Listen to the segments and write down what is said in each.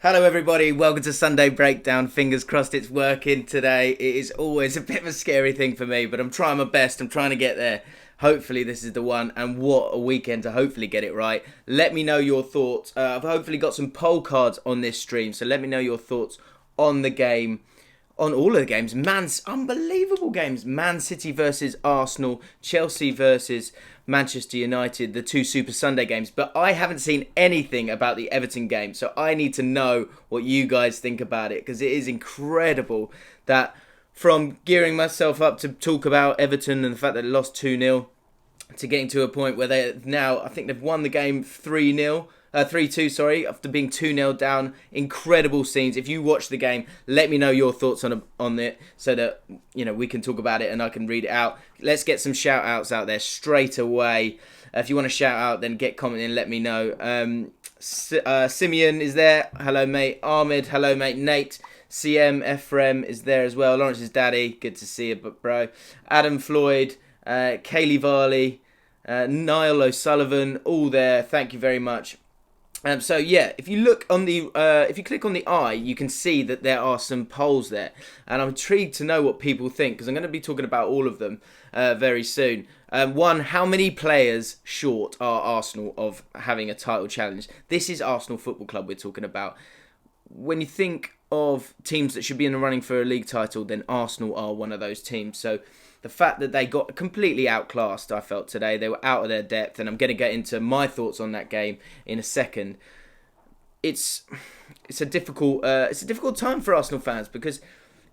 Hello everybody, welcome to Sunday Breakdown. Fingers crossed it's working today. It is always a bit of a scary thing for me, but I'm trying my best. I'm trying to get there. Hopefully this is the one, and what a weekend to hopefully get it right. Let me know your thoughts. I've hopefully got some poll cards on this stream, so let me know your thoughts on the game. On all of the games, unbelievable games. Man City versus Arsenal, Chelsea versus Manchester United, the two Super Sunday games. But I haven't seen anything about the Everton game, so I need to know what you guys think about it, because it is incredible that from gearing myself up to talk about Everton and the fact that they lost 2-0 to getting to a point where they now, I think they've won the game 3-0. 3-2, sorry, after being 2-0 down. Incredible scenes. If you watch the game, let me know your thoughts on it so that, we can talk about it and I can read it out. Let's get some shout-outs out there straight away. If you want to shout out, then get commenting, let me know. Simeon is there. Hello, mate. Ahmed, hello, mate. Nate, CM, Ephraim is there as well. Lawrence's daddy, good to see you, bro. Adam Floyd, Kaylee Varley, Niall O'Sullivan, all there. Thank you very much. So yeah, if you look on the, if you click on the eye, you can see that there are some polls there, and I'm intrigued to know what people think because I'm going to be talking about all of them very soon. One, how many players short are Arsenal of having a title challenge? This is Arsenal Football Club we're talking about. When you think of teams that should be in the running for a league title, then Arsenal are one of those teams. So the fact that they got completely outclassed, I felt today, they were out of their depth, and I'm going to get into my thoughts on that game in a second. It's a difficult time for Arsenal fans because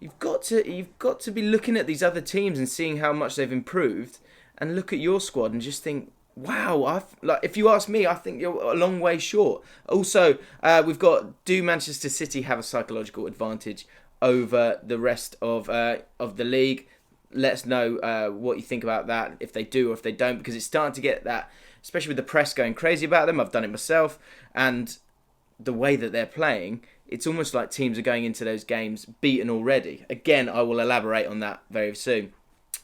you've got to be looking at these other teams and seeing how much they've improved, and look at your squad and just think, wow, if you ask me, I think you're a long way short. Also, we've got, do Manchester City have a psychological advantage over the rest of the league? Let us know what you think about that, if they do or if they don't, because it's starting to get that, especially with the press going crazy about them. I've done it myself, and the way that they're playing, it's almost like teams are going into those games beaten already. Again, I will elaborate on that very soon.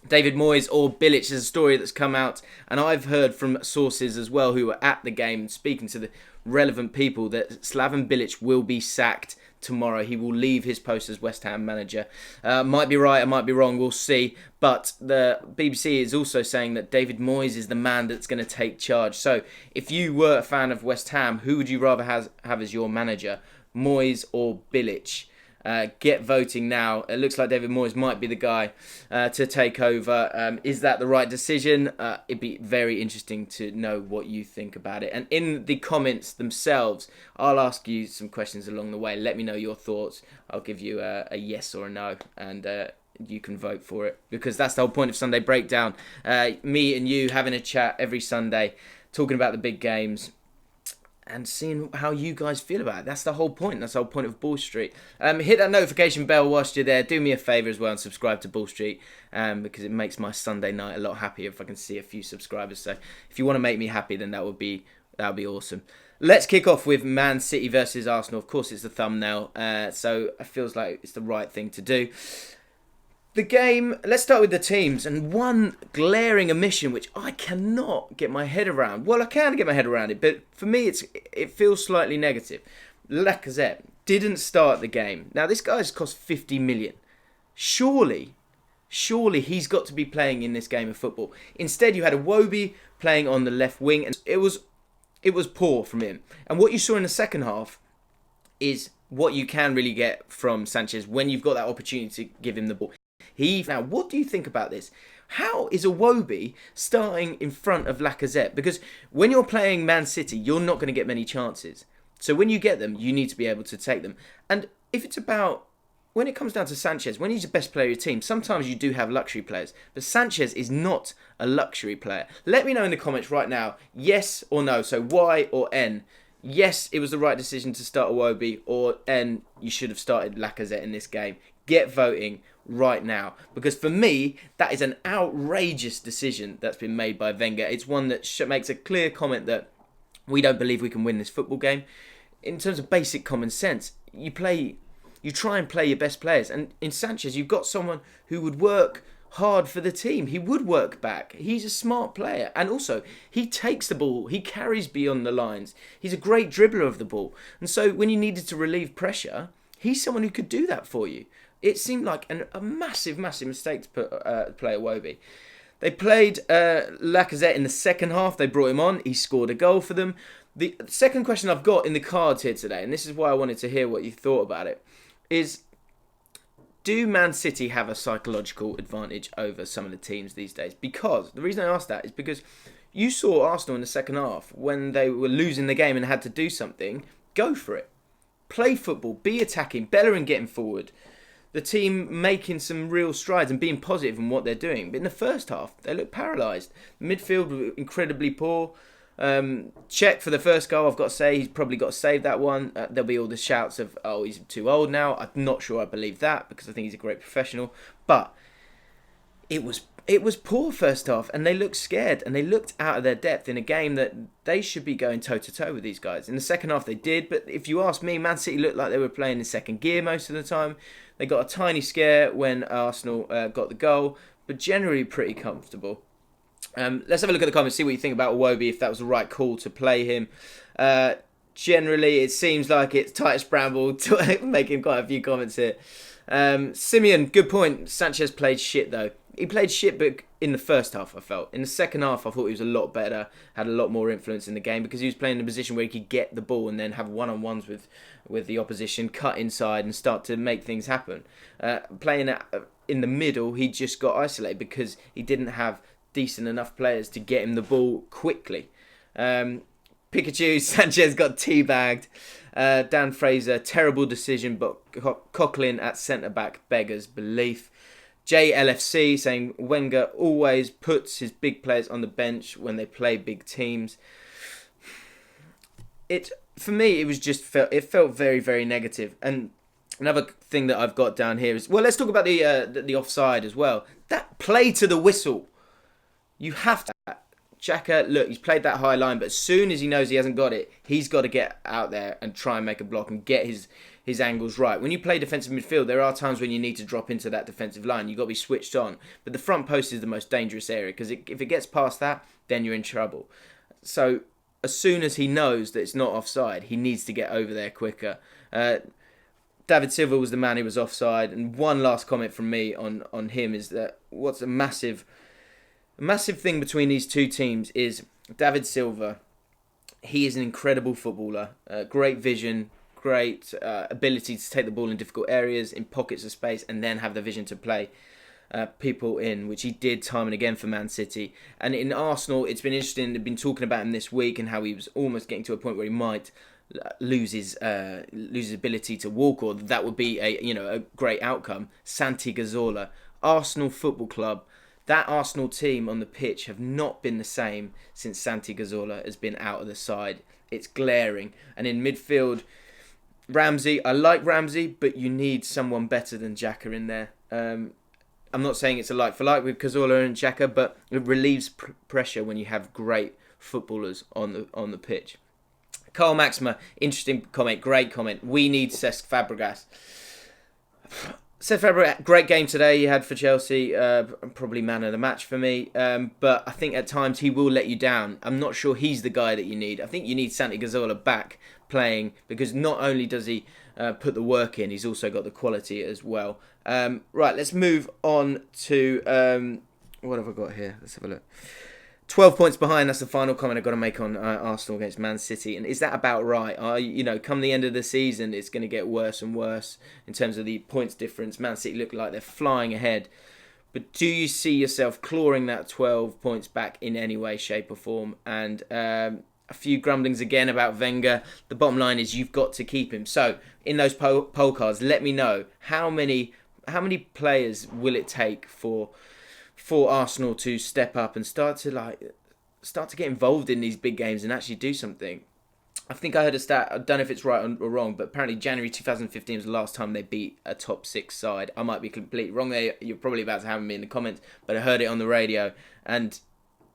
David Moyes or Bilic is a story that's come out, and I've heard from sources as well who were at the game speaking to the relevant people that Slaven Bilic will be sacked tomorrow. He will leave his post as West Ham manager. Might be right, I might be wrong, we'll see. But the BBC is also saying that David Moyes is the man that's going to take charge. So if you were a fan of West Ham, who would you rather have as your manager, Moyes or Bilic? Get voting now. It looks like David Moyes might be the guy to take over. Is that the right decision? It'd be very interesting to know what you think about it. And in the comments themselves, I'll ask you some questions along the way. Let me know your thoughts. I'll give you a yes or a no, and you can vote for it, because that's the whole point of Sunday Breakdown. Me and you having a chat every Sunday, talking about the big games, and seeing how you guys feel about it. That's the whole point. That's the whole point of Bull Street. Hit that notification bell whilst you're there. Do me a favour as well and subscribe to Bull Street, because it makes my Sunday night a lot happier if I can see a few subscribers. So if you want to make me happy, then that would be awesome. Let's kick off with Man City versus Arsenal. Of course, it's the thumbnail, so it feels like it's the right thing to do. The game, let's start with the teams, and one glaring omission which I cannot get my head around. Well, I can get my head around it, but for me it feels slightly negative. Lacazette didn't start the game. Now, this guy's cost 50 million. Surely he's got to be playing in this game of football. Instead, you had Iwobi playing on the left wing, and it was poor from him. And what you saw in the second half is what you can really get from Sanchez when you've got that opportunity to give him the ball. Now, what do you think about this? How is Iwobi starting in front of Lacazette? Because when you're playing Man City, you're not going to get many chances. So when you get them, you need to be able to take them. And if it's about, when it comes down to Sanchez, when he's the best player of your team, sometimes you do have luxury players. But Sanchez is not a luxury player. Let me know in the comments right now, yes or no. So Y or N. Yes, it was the right decision to start Iwobi, or N, you should have started Lacazette in this game. Get voting right now, because for me, that is an outrageous decision that's been made by Wenger. It's one that makes a clear comment that we don't believe we can win this football game. In terms of basic common sense, you try and play your best players, and in Sanchez, you've got someone who would work hard for the team. He would work back. He's a smart player. And also, he takes the ball. He carries beyond the lines. He's a great dribbler of the ball. And so when you needed to relieve pressure, he's someone who could do that for you. It seemed like a massive, massive mistake to play Iwobi. They played Lacazette in the second half. They brought him on. He scored a goal for them. The second question I've got in the cards here today, and this is why I wanted to hear what you thought about it, is do Man City have a psychological advantage over some of the teams these days? Because the reason I asked that is because you saw Arsenal in the second half when they were losing the game and had to do something. Go for it. Play football. Be attacking. Bellerin getting forward. The team making some real strides and being positive in what they're doing. But in the first half, they looked paralysed. Midfield were incredibly poor. Cech for the first goal, I've got to say, he's probably got to save that one. There'll be all the shouts of, oh, he's too old now. I'm not sure I believe that because I think he's a great professional. But it was poor first half and they looked scared and they looked out of their depth in a game that they should be going toe-to-toe with these guys. In the second half they did, but if you ask me, Man City looked like they were playing in second gear most of the time. They got a tiny scare when Arsenal got the goal, but generally pretty comfortable. Let's have a look at the comments, see what you think about Iwobi, if that was the right call to play him. Generally, it seems like it's Titus Bramble making quite a few comments here. Simeon, good point. Sanchez played shit, though. He played shit, but in the first half, I felt. In the second half, I thought he was a lot better, had a lot more influence in the game, because he was playing in a position where he could get the ball and then have one-on-ones with the opposition, cut inside and start to make things happen. Playing in the middle, he just got isolated because he didn't have decent enough players to get him the ball quickly. Pikachu, Sanchez got teabagged. Dan Fraser, terrible decision, but Coughlin at centre-back beggars belief. JLFC saying Wenger always puts his big players on the bench when they play big teams. For me, it felt very, very negative. And another thing that I've got down here is, well, let's talk about the offside as well. That play to the whistle. You have to. Xhaka, look, he's played that high line, but as soon as he knows he hasn't got it, he's got to get out there and try and make a block and get his angles right. When you play defensive midfield, there are times when you need to drop into that defensive line. You've got to be switched on. But the front post is the most dangerous area because if it gets past that, then you're in trouble. So as soon as he knows that it's not offside, he needs to get over there quicker. David Silva was the man who was offside. And one last comment from me on him is that what's a massive thing between these two teams is David Silva. He is an incredible footballer, great vision, great ability to take the ball in difficult areas, in pockets of space, and then have the vision to play people in, which he did time and again for Man City. And in Arsenal, it's been interesting. They've been talking about him this week and how he was almost getting to a point where he might lose his ability to walk, or that would be a great outcome. Santi Cazorla, Arsenal Football Club. That Arsenal team on the pitch have not been the same since Santi Cazorla has been out of the side. It's glaring. And in midfield, Ramsey, I like Ramsey, but you need someone better than Xhaka in there. I'm not saying it's a like for like with Cazorla and Xhaka, but it relieves pressure when you have great footballers on the pitch. Carl Maxima, interesting comment, great comment. We need Cesc Fabregas. Cesc Fabregas, great game today he had for Chelsea, probably man of the match for me, but I think at times he will let you down. I'm not sure he's the guy that you need. I think you need Santi Cazorla back playing, because not only does he put the work in, he's also got the quality as well. Right, let's move on to, what have I got here? Let's have a look. 12 points behind, that's the final comment I've got to make on Arsenal against Man City. And is that about right? Come the end of the season, it's going to get worse and worse in terms of the points difference. Man City look like they're flying ahead. But do you see yourself clawing that 12 points back in any way, shape or form? And a few grumblings again about Wenger. The bottom line is you've got to keep him. So in those poll cards, let me know how many players will it take for Arsenal to step up and start to get involved in these big games and actually do something. I think I heard a stat, I don't know if it's right or wrong, but apparently January 2015 was the last time they beat a top 6 side. I might be completely wrong there, you're probably about to have me in the comments, but I heard it on the radio, and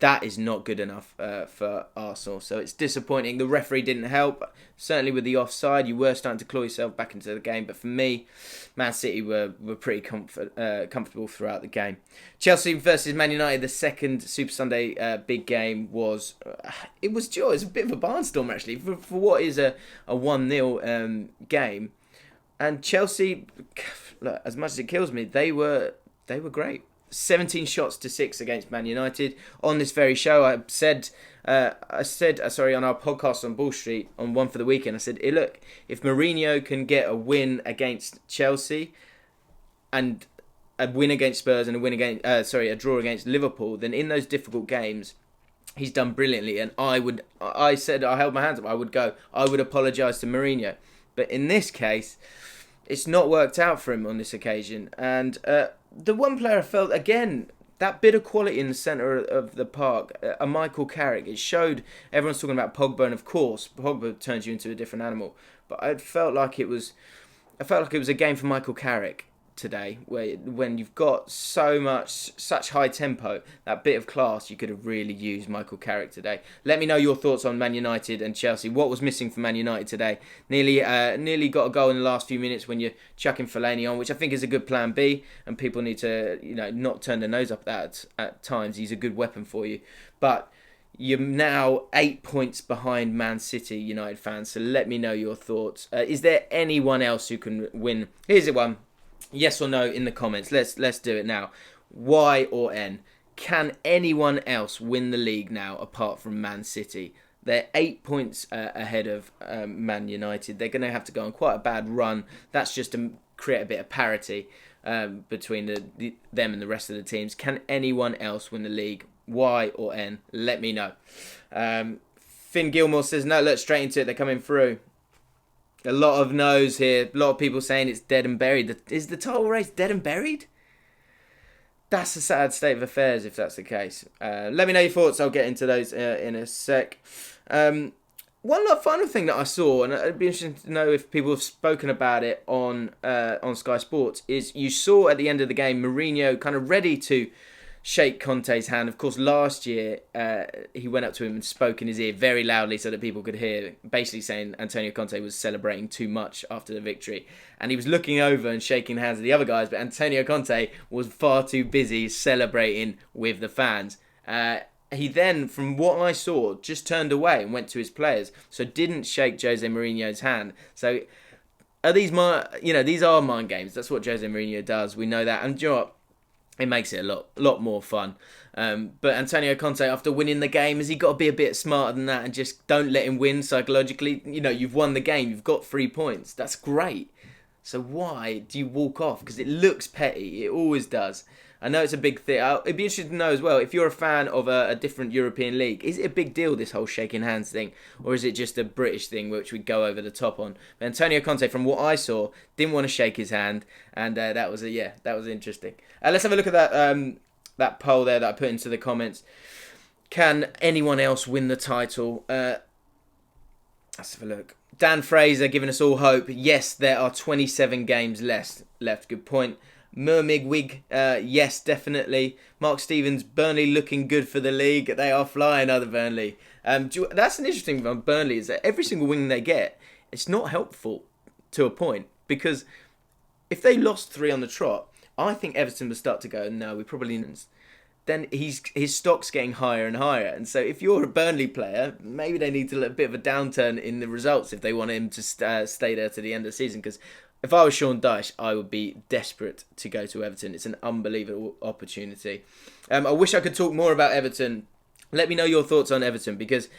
that is not good enough for Arsenal. So it's disappointing. The referee didn't help. Certainly with the offside, you were starting to claw yourself back into the game. But for me, Man City were pretty comfortable throughout the game. Chelsea versus Man United, the second Super Sunday big game was... it was a bit of a barnstorm, actually, for what is a 1-0 game. And Chelsea, look, as much as it kills me, they were great. 17 shots to 6 against Man United. On this very show, I said on our podcast on Ball Street on One for the Weekend, I said, hey, look, if Mourinho can get a win against Chelsea and a win against Spurs and a draw against Liverpool, then in those difficult games, he's done brilliantly. And I held my hands up. I would apologise to Mourinho. But in this case, it's not worked out for him on this occasion. And the one player I felt, again, that bit of quality in the centre of the park, a Michael Carrick, it showed, everyone's talking about Pogba, and of course, Pogba turns you into a different animal. But I felt like it was a game for Michael Carrick today, when you've got such high tempo, that bit of class, you could have really used Michael Carrick today. Let me know your thoughts on Man United and Chelsea. What was missing for Man United today? Nearly got a goal in the last few minutes when you're chucking Fellaini on, which I think is a good plan B, and people need to not turn their nose up at times. He's a good weapon for you, but you're now 8 points behind Man City, United fans. So let me know your thoughts. Is there anyone else who can win? Here's the one. Yes or no in the comments. Let's do it now. Y or N. Can anyone else win the league now apart from Man City? They're 8 points ahead of Man United. They're going to have to go on quite a bad run. That's just to create a bit of parity between them and the rest of the teams. Can anyone else win the league? Y or N? Let me know. Finn Gilmore says, no, look, straight into it. They're coming through. A lot of no's here. A lot of people saying it's dead and buried. Is the title race dead and buried? That's a sad state of affairs if that's the case. Let me know your thoughts. I'll get into those in a sec. One final thing that I saw, and it'd be interesting to know if people have spoken about it on Sky Sports, is you saw at the end of the game Mourinho kind of ready to shake Conte's hand. Of course, last year he went up to him and spoke in his ear very loudly so that people could hear, basically saying Antonio Conte was celebrating too much after the victory. And he was looking over and shaking hands with the other guys, but Antonio Conte was far too busy celebrating with the fans. He then, from what I saw, just turned away and went to his players, so didn't shake Jose Mourinho's hand. So these are mind games. That's what Jose Mourinho does. We know that. And do you know what? It makes it a lot more fun. But Antonio Conte, after winning the game, has he got to be a bit smarter than that and just don't let him win psychologically? You've won the game. You've got 3 points. That's great. So why do you walk off? Because it looks petty. It always does. I know it's a big thing. It'd be interesting to know as well, if you're a fan of a different European league, is it a big deal, this whole shaking hands thing? Or is it just a British thing which we go over the top on? But Antonio Conte, from what I saw, didn't want to shake his hand. And that was interesting. Let's have a look at that poll there that I put into the comments. Can anyone else win the title? Let's have a look. Dan Fraser giving us all hope. Yes, there are 27 games left. Good point. Mermigwig, yes, definitely. Mark Stevens, Burnley looking good for the league. They are flying, other Burnley. That's an interesting thing about Burnley, is that every single win they get, it's not helpful to a point. Because if they lost 3 on the trot, I think Everton would start to go, no, we probably didn't. Then his stock's getting higher and higher. And so if you're a Burnley player, maybe they need to let a bit of a downturn in the results if they want him to stay there to the end of the season. Because if I was Sean Dyche, I would be desperate to go to Everton. It's an unbelievable opportunity. I wish I could talk more about Everton. Let me know your thoughts on Everton, because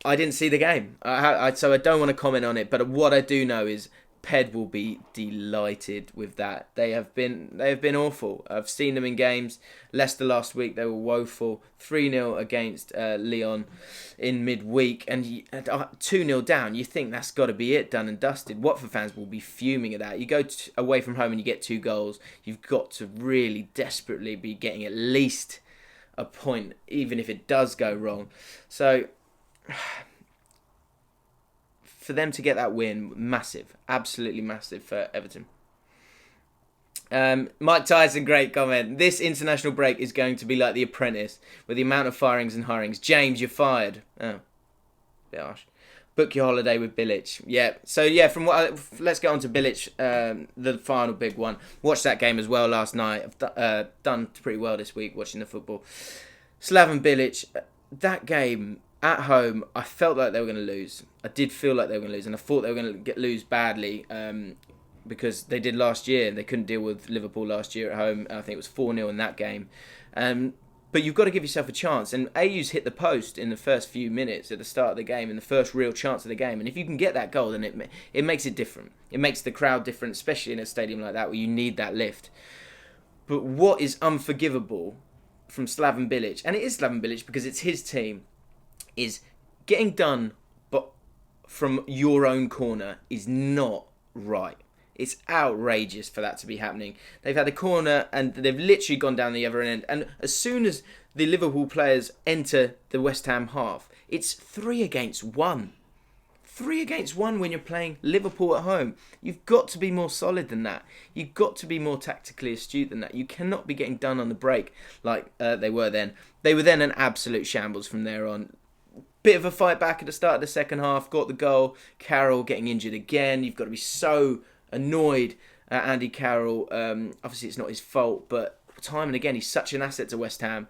I didn't see the game. So I don't want to comment on it. But what I do know is Ped will be delighted with that. They have been awful. I've seen them in games. Leicester last week, they were woeful. 3-0 against Lyon in midweek, and 2-0 down. You think that's got to be it, done and dusted. Watford fans will be fuming at that. You go away from home and you get 2 goals. You've got to really desperately be getting at least a point, even if it does go wrong. So for them to get that win, massive, absolutely massive for Everton. Mike Tyson, great comment. This international break is going to be like The Apprentice, with the amount of firings and hirings. James, you're fired. Oh, bit harsh. Book your holiday with Bilic. Yeah. So yeah, let's get on to Bilic, the final big one. Watched that game as well last night. I've done pretty well this week watching the football. Slaven Bilic, that game at home, I felt like they were going to lose. I did feel like they were going to lose, and I thought they were going to lose badly. Because they did last year. They couldn't deal with Liverpool last year at home. I think it was 4-0 in that game. But you've got to give yourself a chance. And Ayu's hit the post in the first few minutes at the start of the game, in the first real chance of the game. And if you can get that goal, then it makes it different. It makes the crowd different, especially in a stadium like that where you need that lift. But what is unforgivable from Slaven Bilic, and it is Slaven Bilic because it's his team, is getting done but from your own corner is not right. It's outrageous for that to be happening. They've had a corner and they've literally gone down the other end. And as soon as the Liverpool players enter the West Ham half, it's 3 against 1. 3 against 1 when you're playing Liverpool at home. You've got to be more solid than that. You've got to be more tactically astute than that. You cannot be getting done on the break like they were then. They were then an absolute shambles from there on. Bit of a fight back at the start of the second half. Got the goal. Carroll getting injured again. You've got to be so annoyed at Andy Carroll. Obviously, it's not his fault, but time and again, he's such an asset to West Ham.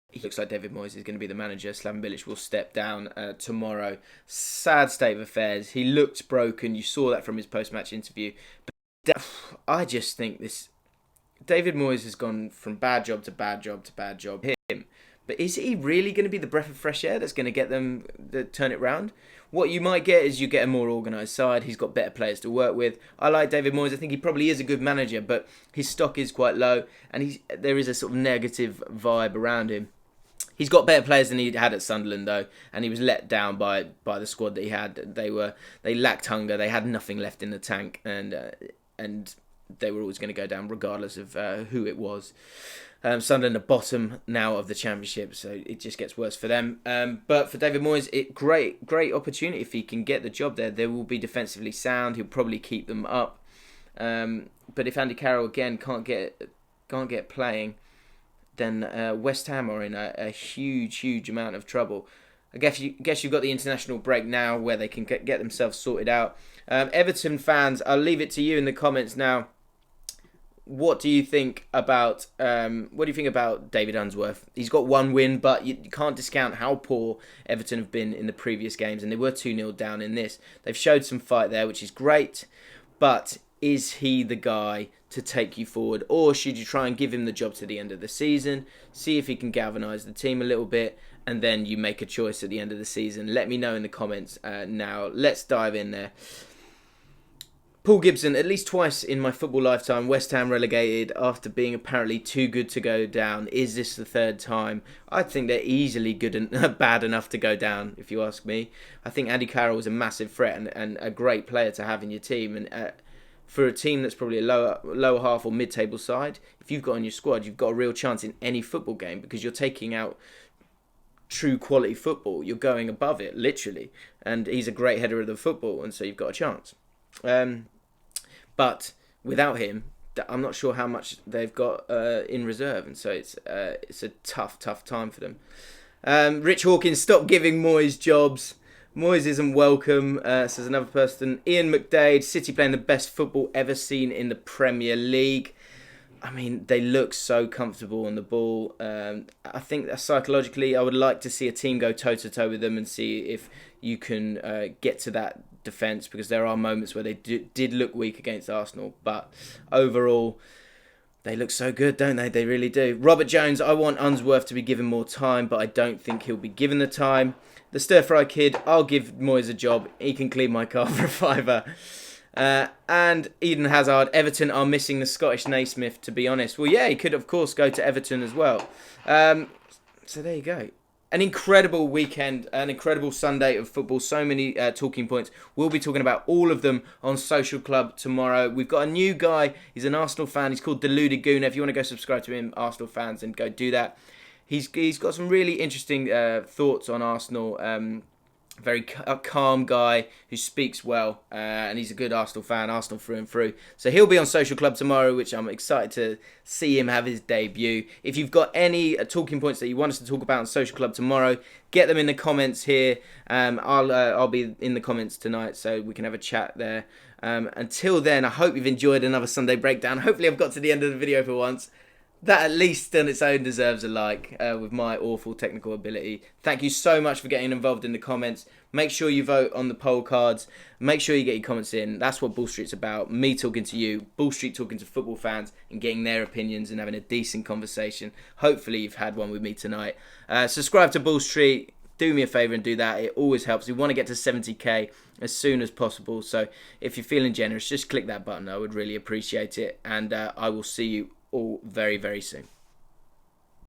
He looks like David Moyes is going to be the manager. Slaven Bilic will step down tomorrow. Sad state of affairs. He looked broken. You saw that from his post-match interview. But I just think this David Moyes has gone from bad job to bad job to bad job. Him. But is he really going to be the breath of fresh air that's going to get them to turn it round? What you might get is you get a more organised side. He's got better players to work with. I like David Moyes. I think he probably is a good manager, but his stock is quite low, and there is a sort of negative vibe around him. He's got better players than he had at Sunderland, though, and he was let down by the squad that he had. They lacked hunger. They had nothing left in the tank, and they were always going to go down regardless of who it was. Sunderland are bottom now of the Championship, so it just gets worse for them. But for David Moyes, great opportunity if he can get the job there. They will be defensively sound. He'll probably keep them up. But if Andy Carroll again can't get playing, then West Ham are in a huge amount of trouble. I guess you've got the international break now where they can get themselves sorted out. Everton fans, I'll leave it to you in the comments now. What do you think about David Unsworth? He's got one win, but you can't discount how poor Everton have been in the previous games, and they were 2-0 down in this. They've showed some fight there, which is great, but is he the guy to take you forward, or should you try and give him the job to the end of the season, see if he can galvanise the team a little bit, and then you make a choice at the end of the season? Let me know in the comments now. Let's dive in there. Paul Gibson, at least twice in my football lifetime, West Ham relegated after being apparently too good to go down. Is this the third time? I think they're easily good and bad enough to go down, if you ask me. I think Andy Carroll is a massive threat and a great player to have in your team. And for a team that's probably a lower half or mid-table side, if you've got on your squad, you've got a real chance in any football game because you're taking out true quality football. You're going above it, literally. And he's a great header of the football, and so you've got a chance. But without him, I'm not sure how much they've got in reserve, and so it's a tough time for them. Rich Hawkins, stop giving Moyes jobs. Moyes isn't welcome, says another person. Ian McDade, City playing the best football ever seen in the Premier League. I mean, they look so comfortable on the ball. I think that psychologically, I would like to see a team go toe-to-toe with them and see if you can get to that defence, because there are moments where they did look weak against Arsenal, but overall they look so good, don't they? They really do. Robert Jones, I want Unsworth to be given more time, but I don't think he'll be given the time. The Stir-Fry Kid, I'll give Moyes a job. He can clean my car for a fiver. And Eden Hazard, Everton are missing the Scottish Naismith, to be honest. Well, yeah, he could, of course, go to Everton as well. So there you go. An incredible weekend, an incredible Sunday of football. So many talking points. We'll be talking about all of them on Social Club tomorrow. We've got a new guy. He's an Arsenal fan. He's called Deluded Gooner. If you want to go subscribe to him, Arsenal fans, and go do that. He's got some really interesting thoughts on Arsenal. Very calm guy who speaks well, and he's a good Arsenal fan, Arsenal through and through. So he'll be on Social Club tomorrow, which I'm excited to see him have his debut. If you've got any talking points that you want us to talk about on Social Club tomorrow, get them in the comments here. I'll be in the comments tonight, so we can have a chat there. Until then, I hope you've enjoyed another Sunday Breakdown. Hopefully I've got to the end of the video for once. That at least on its own deserves a like, with my awful technical ability. Thank you so much for getting involved in the comments. Make sure you vote on the poll cards. Make sure you get your comments in. That's what Bull Street's about. Me talking to you, Bull Street talking to football fans and getting their opinions and having a decent conversation. Hopefully you've had one with me tonight. Subscribe to Bull Street. Do me a favour and do that. It always helps. We want to get to 70k as soon as possible. So if you're feeling generous, just click that button. I would really appreciate it. And I will see you all very, very soon.